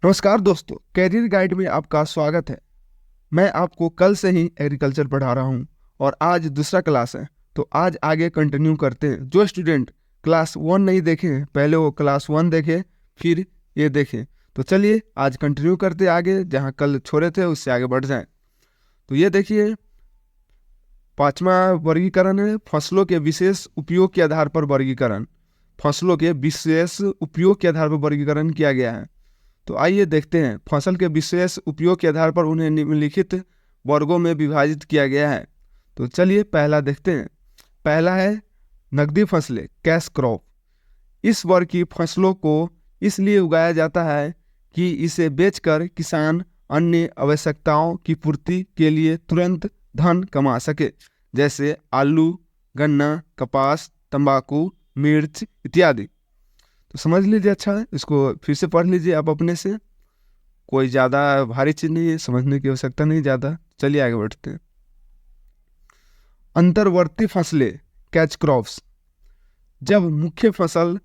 नमस्कार दोस्तों, career guide में आपका स्वागत है। मैं आपको कल से ही एग्रीकल्चर पढ़ा रहा हूं और आज दूसरा क्लास है। तो आज आगे कंटिन्यू करते हैं। जो स्टूडेंट क्लास 1 नहीं देखे हैं, पहले वो क्लास 1 देखें, फिर ये देखें। तो चलिए आज कंटिन्यू करते हैं आगे, जहां कल छोड़े थे उससे आगे बढ़ जाएं। तो ये देखिए, 5वां वर्गीकरण है फसलों के विशेष उपयोग के आधार पर वर्गीकरण। फसलों के विशेष उपयोग के आधार पर वर्गीकरण किया गया है। तो आइए देखते हैं। फसल के विशेष उपयोग के आधार पर उन्हें निम्नलिखित वर्गों में विभाजित किया गया है। तो चलिए पहला देखते हैं। पहला है नकदी फसलें, कैश क्रॉप। इस वर्ग की फसलों को इसलिए उगाया जाता है कि इसे बेचकर किसान अन्य आवश्यकताओं की पूर्ति के लिए तुरंत धन कमा सके, जैसे आलू, गन्ना, कपास, तंबाकू, मिर्च इत्यादि। तो समझ लीजिए, अच्छा है, इसको फिर से पढ़ लीजिए आप अपने से। कोई ज़्यादा भारी चीज़ नहीं है, समझने की आवश्यकता नहीं ज़्यादा। चलिए आगे बढ़ते हैं। अंतर्वर्ती फसलें, कैच क्रॉप्स। जब मुख्य फसल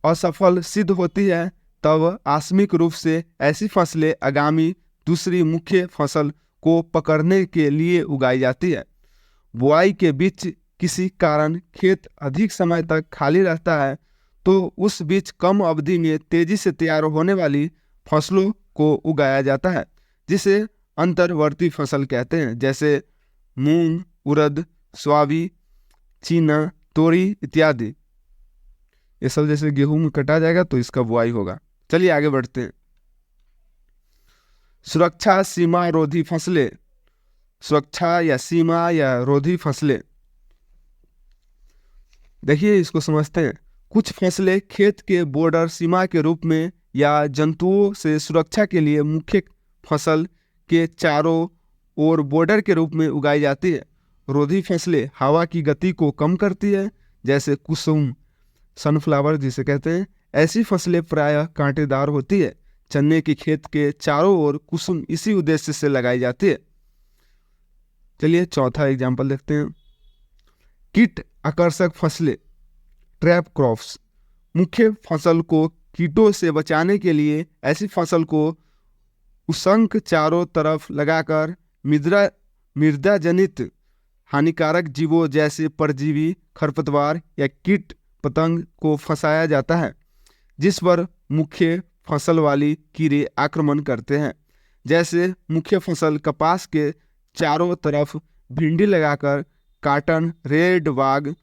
असफल सिद्ध होती है तब आकस्मिक रूप से ऐसी फसलें आगामी दूसरी मुख्य फसल को पकड़ने के लिए उगाई जाती है। बुआई के बीच किसी कारण खेत अधिक समय तक खाली रहता है तो उस बीच कम अवधि में तेजी से तैयार होने वाली फसलों को उगाया जाता है, जिसे अंतर्वर्ती फसल कहते हैं, जैसे मूंग, उड़द, सोयाबीन, चीना, तोरी इत्यादि। ये सब जैसे गेहूं में कटा जाएगा तो इसका बुआई होगा। चलिए आगे बढ़ते हैं। सुरक्षा सीमा रोधी फसलें। सुरक्षा या सीमा या रोधी फसलें, देखिए इसको समझते हैं। कुछ फसलें खेत के बॉर्डर सीमा के रूप में या जंतुओं से सुरक्षा के लिए मुख्य फसल के चारों ओर बॉर्डर के रूप में उगाई जाती है। रोधी फसलें हवा की गति को कम करती है, जैसे कुसुम, सनफ्लावर जिसे कहते हैं। ऐसी फसलें प्रायः कांटेदार होती है। चने की खेत के चारों ओर कुसुम इसी उद्देश्य से लगाई जाती है। चलिए चौथा एग्जाम्पल देखते हैं। कीट आकर्षक फसलें, ट्रैप क्रॉप्स। मुख्य फसल को कीटों से बचाने के लिए ऐसी फसल को उसंक चारों तरफ लगाकर मृदा जनित हानिकारक जीवों जैसे परजीवी, खरपतवार या कीट पतंग को फंसाया जाता है, जिस पर मुख्य फसल वाली कीड़े आक्रमण करते हैं। जैसे मुख्य फसल कपास के चारों तरफ भिंडी लगाकर काटन रेड बाग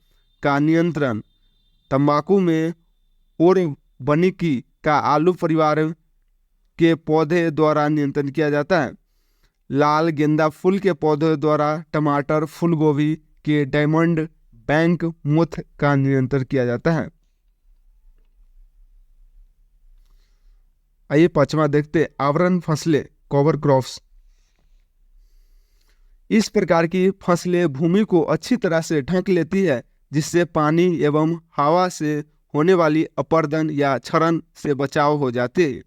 का नियंत्रण। तंबाकू में ओरबनिकी का आलू परिवार के पौधे द्वारा नियंत्रण किया जाता है। लाल गेंदा फूल के पौधे द्वारा टमाटर, फूल गोभी के डायमंड बैंक मोथ का नियंत्रण किया जाता है। आइए पांचवा देखते हैं। आवरण फसलें, कवर क्रॉप्स। इस प्रकार की फसलें भूमि को अच्छी तरह से ढक लेती है, जिससे पानी एवं हवा से होने वाली अपर्दन या क्षरण से बचाव हो जाते हैं।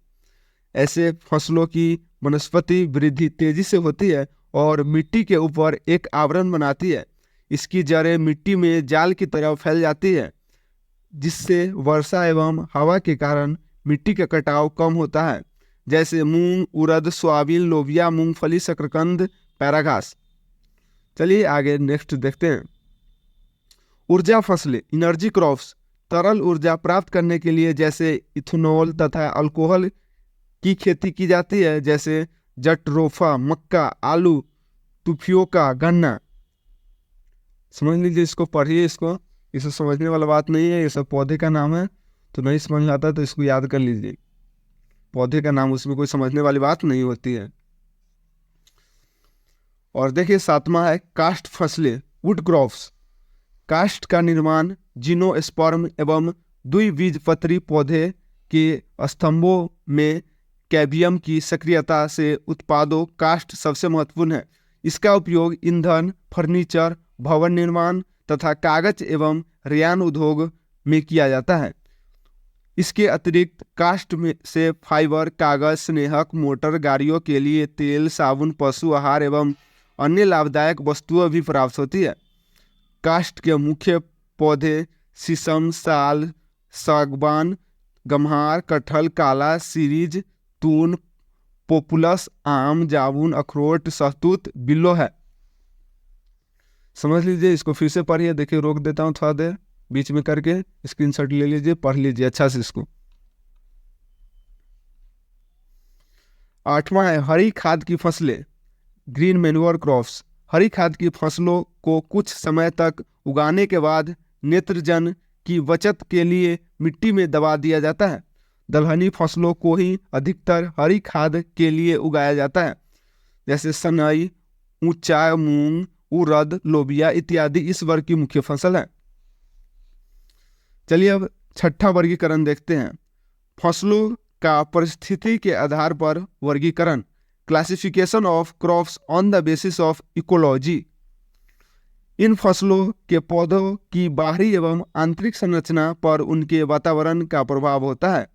ऐसे फसलों की वनस्पति वृद्धि तेजी से होती है और मिट्टी के ऊपर एक आवरण बनाती है। इसकी जड़ें मिट्टी में जाल की तरह फैल जाती है, जिससे वर्षा एवं हवा के कारण मिट्टी का कटाव कम होता है, जैसे मूंग, उड़द, सोयाबीन, लोबिया, मूंगफली, शकरकंद, पैराघास। चलिए आगे नेक्स्ट देखते हैं। ऊर्जा फसलें, एनर्जी क्रॉप्स। तरल ऊर्जा प्राप्त करने के लिए जैसे इथेनॉल तथा अल्कोहल की खेती की जाती है, जैसे जट्रोफा, मक्का, आलू, तुफियोका, गन्ना। समझ लीजिए, इसको पढ़िए। इसको समझने वाला बात नहीं है, ये सब पौधे का नाम है। तो नहीं समझ आता तो इसको याद कर लीजिए। पौधे का नाम, उसमें कोई समझने वाली बात नहीं होती है। और देखिए सातवां है कास्ट फसलें, वुड क्रॉप्स। कास्ट का निर्माण जिम्नोस्पर्म एवं द्विबीजपत्री पौधे के स्तंभों में कैबियम की सक्रियता से उत्पादों कास्ट सबसे महत्वपूर्ण है। इसका उपयोग ईंधन, फर्नीचर, भवन निर्माण तथा कागज एवं रेयान उद्योग में किया जाता है। इसके अतिरिक्त कास्ट में से फाइबर, कागज, स्नेहक, मोटर गाड़ियों के लिए तेल, साबुन, पशु आहार एवं अन्य लाभदायक वस्तुएं भी प्राप्त होती है। कास्ट के मुख्य पौधे शीशम, साल, सागवान, गम्हार, कटहल, काला, सीरीज, तून, पोपुलस, आम, जामुन, अखरोट, सहतूत, बिल्लो है। समझ लीजिए, इसको फिर से पढ़िए। देखिए रोक देता हूँ थोड़ा देर, बीच में करके स्क्रीनशॉट ले लीजिए, पढ़ लीजिए अच्छा से इसको। 8वां है हरी खाद की फसलें, ग्रीन मैन्योर क्रॉप्स। हरी खाद की फसलों को कुछ समय तक उगाने के बाद नेत्रजन की बचत के लिए मिट्टी में दबा दिया जाता है। दलहनी फसलों को ही अधिकतर हरी खाद के लिए उगाया जाता है, जैसे सनई, ऊंचा, मूंग, उड़द, लोबिया इत्यादि इस वर्ग की मुख्य फसल है। चलिए अब छठा वर्गीकरण देखते हैं। फसलों का परिस्थिति के आधार पर वर्गीकरण, classification of crops on the basis of ecology. इन फसलों के पौधों की बाहरी एवं आंतरिक संरचना पर उनके वातावरण का प्रभाव होता है।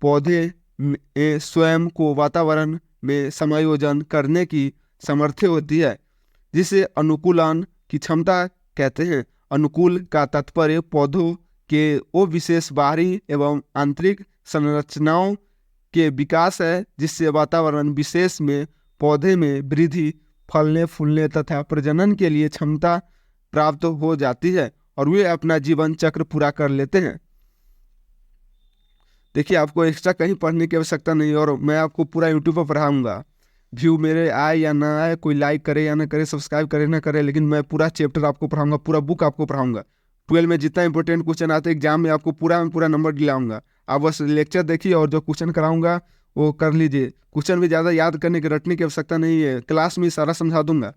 पौधे में स्वयं को वातावरण में समायोजन करने की सामर्थ्य होती है, जिसे अनुकूलन की क्षमता कहते हैं। अनुकूल का तात्पर्य पौधों के वो विशेष बाहरी एवं आंतरिक संरचनाओं के विकास है, जिससे वातावरण विशेष में पौधे में वृद्धि, फलने फूलने तथा प्रजनन के लिए क्षमता प्राप्त हो जाती है और वे अपना जीवन चक्र पूरा कर लेते हैं। देखिए, आपको एक्स्ट्रा कहीं पढ़ने की आवश्यकता नहीं, और मैं आपको पूरा यूट्यूब पर पढ़ाऊंगा। व्यू मेरे आए या ना आए, कोई लाइक करे या ना करे, सब्सक्राइब करे ना करे, लेकिन मैं पूरा चैप्टर आपको पढ़ाऊंगा, पूरा बुक आपको पढ़ाऊंगा। 12 में जितना इंपॉर्टेंट क्वेश्चन आते हैं एग्जाम में, आपको पूरा नंबर दिलाऊंगा। आप बस लेक्चर देखिए और जो क्वेश्चन कराऊंगा वो कर लीजिए। क्वेश्चन भी ज़्यादा याद करने की, रटने की आवश्यकता नहीं है, क्लास में सारा समझा दूंगा।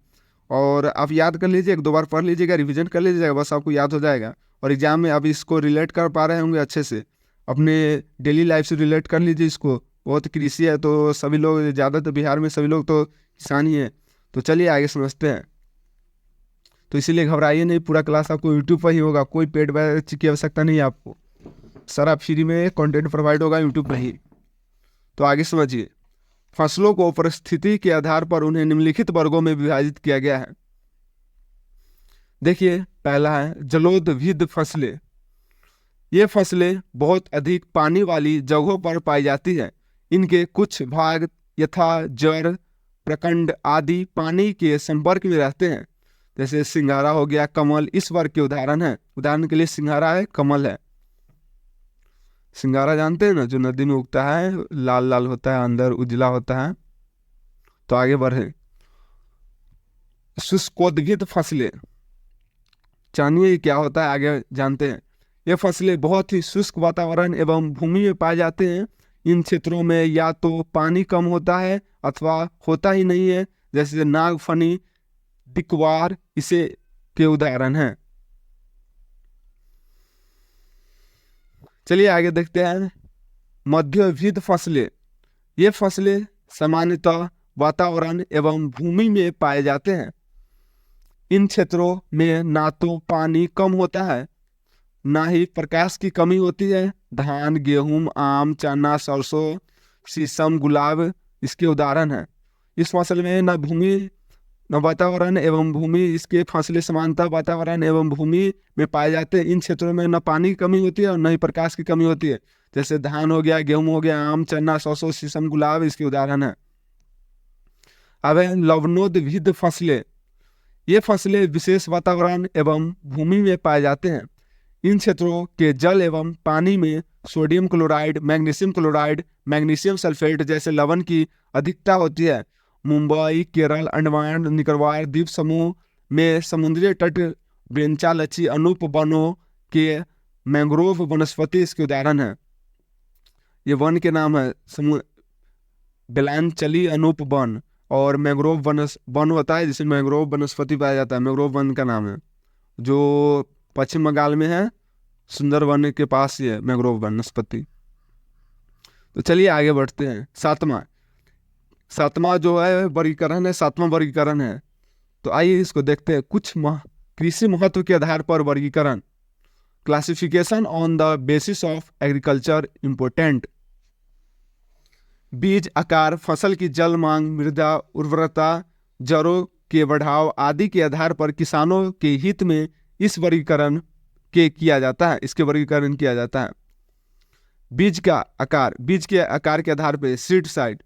और आप याद कर लीजिए, 1-2 बार पढ़ लीजिएगा, रिविजन कर लीजिएगा, बस आपको याद हो जाएगा। और एग्जाम में आप इसको रिलेट कर पा रहे होंगे अच्छे से, अपने डेली लाइफ से रिलेट कर लीजिए इसको। बहुत कृषि है तो सभी लोग, ज़्यादातर बिहार में सभी लोग तो किसान ही है। तो चलिए आगे समझते हैं। तो इसीलिए घबराइए नहीं, पूरा क्लास आपको यूट्यूब पर ही होगा, कोई पेड बैच की आवश्यकता नहीं है आपको, सारा फ्री में कंटेंट प्रोवाइड होगा यूट्यूब पर ही। तो आगे समझिए। फसलों को परिस्थिति के आधार पर उन्हें निम्नलिखित वर्गों में विभाजित किया गया है। देखिए, पहला है जलोदविद फसलें। ये फसलें बहुत अधिक पानी वाली जगहों पर पाई जाती है। इनके कुछ भाग यथा जड़, प्रखंड आदि पानी के संपर्क में रहते हैं, जैसे सिंघाड़ा हो गया, कमल इस वर्ग के उदाहरण है। उदाहरण के लिए सिंघाड़ा है, कमल है। सिंघाड़ा जानते हैं ना, जो नदी में उगता है, लाल लाल होता है, अंदर उजला होता है। तो आगे बढ़े। शुष्कोद्भिद फसलें, जानिए क्या होता है, आगे जानते हैं। ये फसलें बहुत ही शुष्क वातावरण एवं भूमि में पाए जाते हैं। इन क्षेत्रों में या तो पानी कम होता है अथवा होता ही नहीं है, जैसे नागफनी, डिकवार इसे के उदाहरण हैं। चलिए आगे देखते हैं। मध्यविध फसलें। ये फसलें सामान्यतः वातावरण एवं भूमि में पाए जाते हैं। इन क्षेत्रों में ना तो पानी कम होता है, ना ही प्रकाश की कमी होती है। धान, गेहूं, आम, चना, सरसों, शीशम, गुलाब इसके उदाहरण हैं। इस फसल में न भूमि न वातावरण एवं भूमि, इसके फसलें समानतः वातावरण एवं भूमि में पाए जाते हैं। इन क्षेत्रों में न पानी की कमी होती है और न ही प्रकाश की कमी होती है, जैसे धान हो गया, गेहूं हो गया, आम, चना, सरसों, शीशम, गुलाब इसके उदाहरण है। अब है लवणोद्भिद फसलें। ये फसलें विशेष वातावरण एवं भूमि में पाए जाते हैं। इन क्षेत्रों के जल एवं पानी में sodium chloride, magnesium chloride, magnesium sulphate जैसे लवण की अधिकता होती है। मुंबई, केरल, अंडमान निकोबार द्वीप समूह में समुद्री तट, बेंचालची, अनूप वनों के मैंग्रोव वनस्पति इसके उदाहरण है। ये वन के नाम है, बेलांचली अनूप वन और मैंग्रोव वन होता है जिसमें मैंग्रोव वनस्पति पाया जाता है। मैंग्रोव वन का नाम है, जो पश्चिम बंगाल में है, सुंदरवन के पास ये मैंग्रोव वनस्पति। तो चलिए आगे बढ़ते हैं। सातवां जो है वर्गीकरण है, 7वां वर्गीकरण है। तो आइए इसको देखते हैं। कुछ कृषि महत्व के आधार पर वर्गीकरण, classification on the basis of agriculture important. बीज, आकार, फसल की जल मांग, मृदा उर्वरता, जड़ों के बढ़ाव आदि के आधार पर किसानों के हित में इसके वर्गीकरण किया जाता है। बीज के आकार के आधार पर सीड साइज।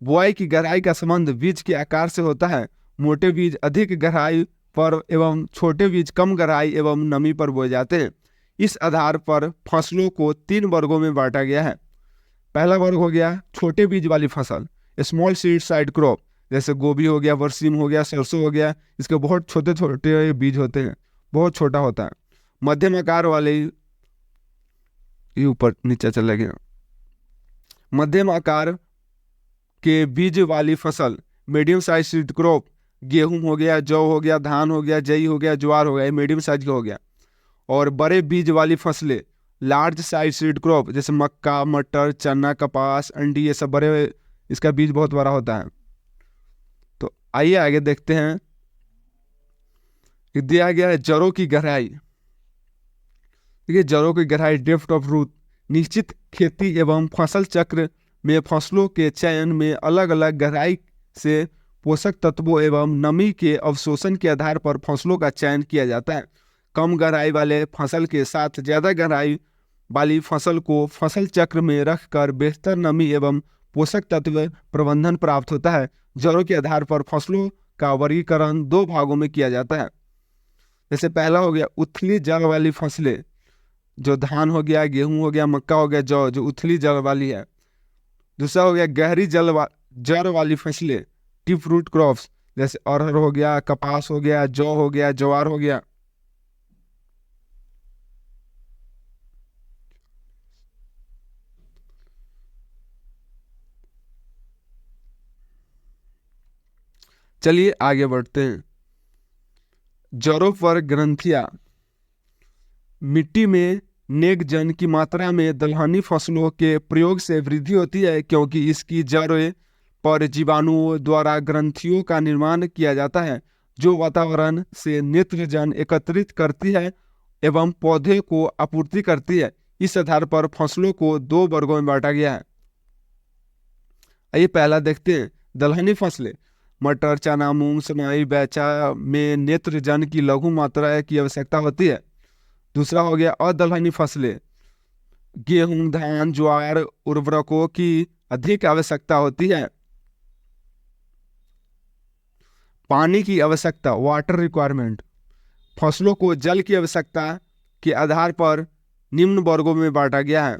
बुआई की गहराई का संबंध बीज के आकार से होता है। मोटे बीज अधिक गहराई पर एवं छोटे बीज कम गहराई एवं नमी पर बोए जाते हैं। इस आधार पर फसलों को 3 वर्गों में बांटा गया है। पहला वर्ग हो गया छोटे बीज वाली फसल, स्मॉल सीड साइड क्रॉप, जैसे गोभी हो गया, बरसीम हो गया, सरसों हो गया। इसके बहुत छोटे छोटे बीज होते हैं, बहुत छोटा होता है। मध्यम आकार वाले, ये ऊपर नीचे चला गया, मध्यम आकार के बीज वाली फसल, मीडियम साइज सीड क्रॉप, गेहूं हो गया, जौ हो गया, धान हो गया, जई हो गया, ज्वार हो गया, ये मीडियम साइज का हो गया। और बड़े बीज वाली फसलें, लार्ज साइज सीड क्रॉप, जैसे मक्का, मटर, चना, कपास, अंडी, ये सब बड़े, इसका बीज बहुत बड़ा होता है। तो आइए आगे देखते हैं। दिया गया है जड़ों की गहराई। देखिए जड़ों की गहराई, डेप्थ ऑफ रूट। निश्चित खेती एवं फसल चक्र में फसलों के चयन में अलग अलग गहराई से पोषक तत्वों एवं नमी के अवशोषण के आधार पर फसलों का चयन किया जाता है। कम गहराई वाले फसल के साथ ज़्यादा गहराई वाली फसल को फसल चक्र में रखकर बेहतर नमी एवं पोषक तत्व प्रबंधन प्राप्त होता है। जड़ों के आधार पर फसलों का वर्गीकरण 2 भागों में किया जाता है। जैसे पहला हो गया उथली जड़ वाली फसलें, जो धान हो गया, गेहूं हो गया, मक्का हो गया, जौ, जो उथली जड़ वाली है। दूसरा हो गया गहरी जड़ वाली फसलें, डीप रूट क्रॉप्स, जैसे अरहर हो गया, कपास हो गया, जौ हो गया, ज्वार हो गया। चलिए आगे बढ़ते हैं। जड़ों पर ग्रंथियां। मिट्टी में नेकजन की मात्रा में दलहनी फसलों के प्रयोग से वृद्धि होती है, क्योंकि इसकी जड़ों पर जीवाणुओं द्वारा ग्रंथियों का निर्माण किया जाता है, जो वातावरण से नेत्रजन एकत्रित करती है एवं पौधे को आपूर्ति करती है। इस आधार पर फसलों को 2 वर्गों में बांटा गया है। आइए पहला देखते हैं। दलहनी फसलें, मटर, चना, मूंग, सनई, बैचा में नेत्रजन की लघु मात्रा की आवश्यकता होती है। दूसरा हो गया अदलहनी फसलें, गेहूं, धान, ज्वार, उर्वरकों की अधिक आवश्यकता होती है। पानी की आवश्यकता, वाटर रिक्वायरमेंट। फसलों को जल की आवश्यकता के आधार पर निम्न वर्गों में बांटा गया है।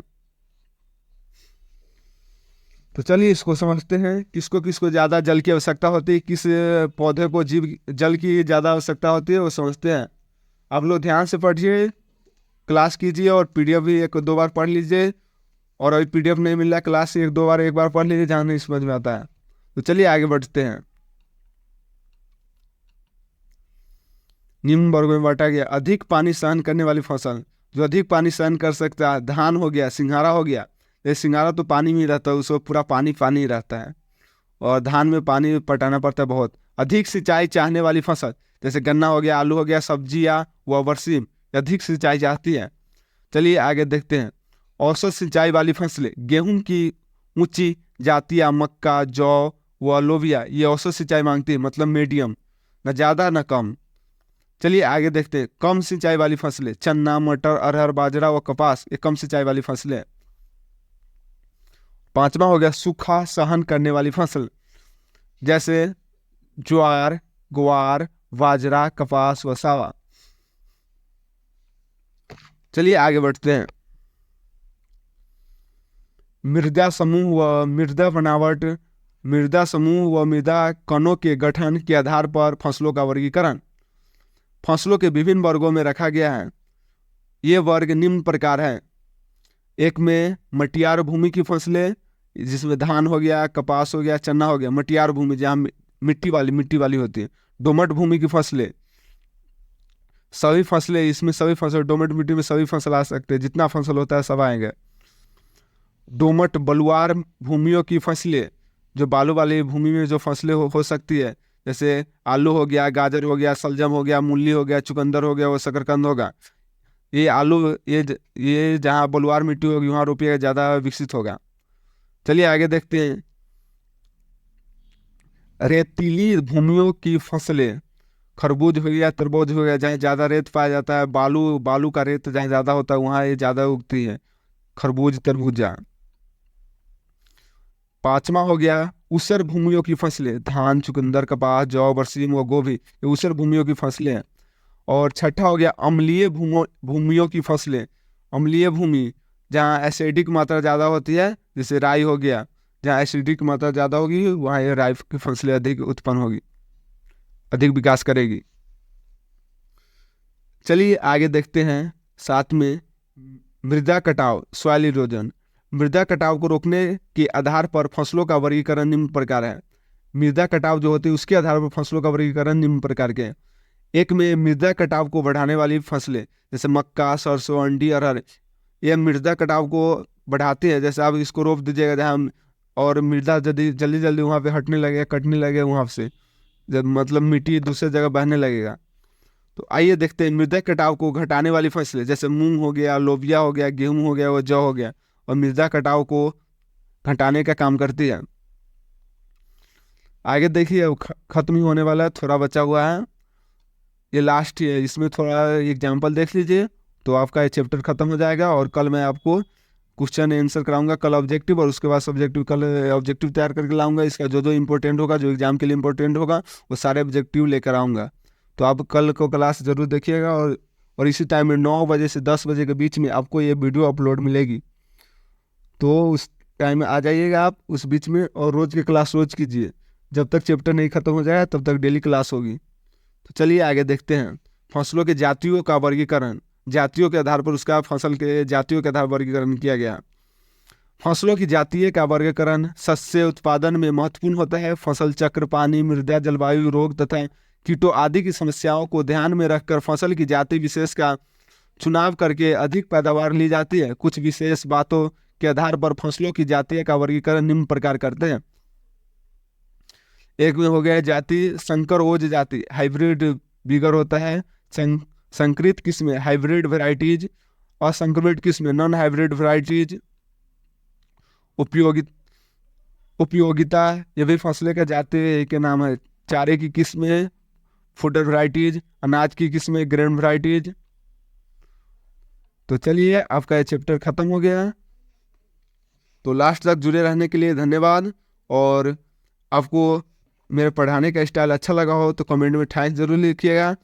तो चलिए इसको समझते हैं, किसको किसको ज़्यादा जल की आवश्यकता होती है, किस पौधे को जीव जल की ज़्यादा आवश्यकता होती है, वो समझते हैं। आप लोग ध्यान से पढ़िए, क्लास कीजिए और पीडीएफ भी 1-2 बार पढ़ लीजिए। और अभी पीडीएफ नहीं मिल रहा है, क्लास से 1 बार पढ़ लीजिए, जहाँ नहीं समझ में आता है। तो चलिए आगे बढ़ते हैं। निम्न वर्गों में बांटा गया। अधिक पानी सहन करने वाली फसल, जो अधिक पानी सहन कर सकता है, धान हो गया, सिंघाड़ा हो गया। ये सिंघाड़ा तो पानी में ही रहता है, उसको पूरा पानी पानी ही रहता है, और धान में पानी पटाना पड़ता है बहुत। अधिक सिंचाई चाहने वाली फसल, जैसे गन्ना हो गया, आलू हो गया, सब्जियाँ व बरसीम, अधिक सिंचाई चाहती है। चलिए आगे देखते हैं। औसत सिंचाई वाली फसलें, गेहूं की ऊंची जातियाँ, मक्का, जौ व लोबिया, ये औसत सिंचाई मांगती है, मतलब मीडियम, न ज़्यादा न कम। चलिए आगे देखते हैं। कम सिंचाई वाली फसलें, चना, मटर, अरहर, बाजरा व कपास, ये कम सिंचाई वाली फसलें। 5वां हो गया सूखा सहन करने वाली फसल, जैसे ज्वार, ग्वार, बाजरा, कपास व सावा। चलिए आगे बढ़ते हैं। मृदा समूह व मृदा बनावट। मृदा समूह व मृदा कणों के गठन के आधार पर फसलों का वर्गीकरण फसलों के विभिन्न वर्गों में रखा गया है। ये वर्ग निम्न प्रकार है। एक में मटियार भूमि की फसलें, जिसमें धान हो गया, कपास हो गया, चना हो गया। मटियार भूमि जहाँ मिट्टी वाली होती है। दोमट भूमि की फसलें, सभी फसलें, इसमें सभी फसल, दोमट मिट्टी में सभी फसल आ सकते हैं, जितना फसल होता है सब आएंगे। दोमट बलुआर भूमियों की फसलें, जो बालू वाली भूमि में जो फसलें हो सकती है, जैसे आलू हो गया, गाजर हो गया, सलजम हो गया, मूली हो गया, चुकंदर हो गया, वो शकरकंद होगा। ये आलू, ये जहाँ बलुआर मिट्टी होगी वहाँ रोपिएगा, ज़्यादा विकसित होगा। चलिए आगे देखते हैं। रेतीली भूमियों की फसलें, खरबूज हो गया, तरबूज हो गया, जहाँ ज़्यादा रेत पाया जाता है, बालू का रेत जहाँ ज़्यादा होता है वहाँ ये ज़्यादा उगती है। खरबूज, तरबूजा। पांचवा हो गया ऊसर भूमियों की फसलें, धान, चुकंदर, कपास, जौ, बरसीम व गोभी, ये ऊसर भूमियों की फसलें हैं। और छठा हो गया अम्लीय भूमियों की फसलें। अम्लीय भूमि जहाँ एसिडिक मात्रा ज़्यादा होती है, जैसे राई हो गया, जहाँ एसिडिक मात्रा ज़्यादा होगी वहाँ ये राई की फसलें अधिक उत्पन्न होगी, अधिक विकास करेगी। चलिए आगे देखते हैं। साथ में मृदा कटाव, सॉइल इरोजन। मृदा कटाव को रोकने के आधार पर फसलों का वर्गीकरण निम्न प्रकार है। मृदा कटाव जो होती है उसके आधार पर फसलों का वर्गीकरण निम्न प्रकार के हैं। एक में मृदा कटाव को बढ़ाने वाली फसलें, जैसे मक्का, सरसों, अंडी, अरहर, ये मृदा कटाव को बढ़ाते हैं। जैसे आप इसको रोप दीजिएगा जहाँ, और मृदा जल्दी जल्दी जल्दी वहाँ पे हटने लगेगा, कटने लगेगा वहाँ से, जब मतलब मिट्टी दूसरे जगह बहने लगेगा। तो आइए देखते हैं मृदा कटाव को घटाने वाली फसलें, जैसे मूंग हो गया, लोबिया हो गया, गेहूं हो गया, और जौ हो गया, और मृदा कटाव को घटाने का काम करती है। आगे देखिए, अब खत्म ही होने वाला है, थोड़ा बचा हुआ है, ये लास्ट ही है। इसमें थोड़ा एग्जाम्पल देख लीजिए तो आपका ये चैप्टर खत्म हो जाएगा। और कल मैं आपको क्वेश्चन आंसर कराऊंगा, कल ऑब्जेक्टिव, और उसके बाद सब्जेक्टिव। कल ऑब्जेक्टिव तैयार करके लाऊंगा, इसका जो जो इंपॉर्टेंट होगा, जो एग्जाम के लिए इंपॉर्टेंट होगा, वो सारे ऑब्जेक्टिव लेकर आऊँगा। तो आप कल को क्लास ज़रूर देखिएगा। और इसी टाइम में 9 बजे से 10 बजे के बीच में आपको ये वीडियो अपलोड मिलेगी, तो उस टाइम में आ जाइएगा आप उस बीच में। और रोज़ की क्लास रोज़ कीजिए, जब तक चैप्टर नहीं खत्म हो जाए तब तक डेली क्लास होगी। तो चलिए आगे देखते हैं। फसलों के जातियों का वर्गीकरण, जातियों के आधार पर उसका फसल के जातियों के आधार पर वर्गीकरण किया गया। फसलों की जातीय का वर्गीकरण शस्य उत्पादन में महत्वपूर्ण होता है। फसल चक्र, पानी, मृदा, जलवायु, रोग तथा कीटों आदि की समस्याओं को ध्यान में रखकर फसल की जाति विशेष का चुनाव करके अधिक पैदावार ली जाती है। कुछ विशेष बातों के आधार पर फसलों की जातीय का वर्गीकरण निम्न प्रकार करते हैं। एक में हो गया जाति संकर ओज जाति, हाइब्रिड बिगर होता है। संकरित किस्में, हाइब्रिड वेराइटीज। असंक्रमित किस्में, नॉन हाइब्रिड वेराइटीज। उपयोगिता, ये भी फसलें का जाति के नाम है। चारे की किस्में, फूडर वेराइटीज। अनाज की किस्में, ग्रेन वेराइटीज। तो चलिए आपका ये चैप्टर खत्म हो गया। तो लास्ट तक जुड़े रहने के लिए धन्यवाद। और आपको मेरे पढ़ाने का स्टाइल अच्छा लगा हो तो कमेंट में थैंक्स जरूर लिखिएगा।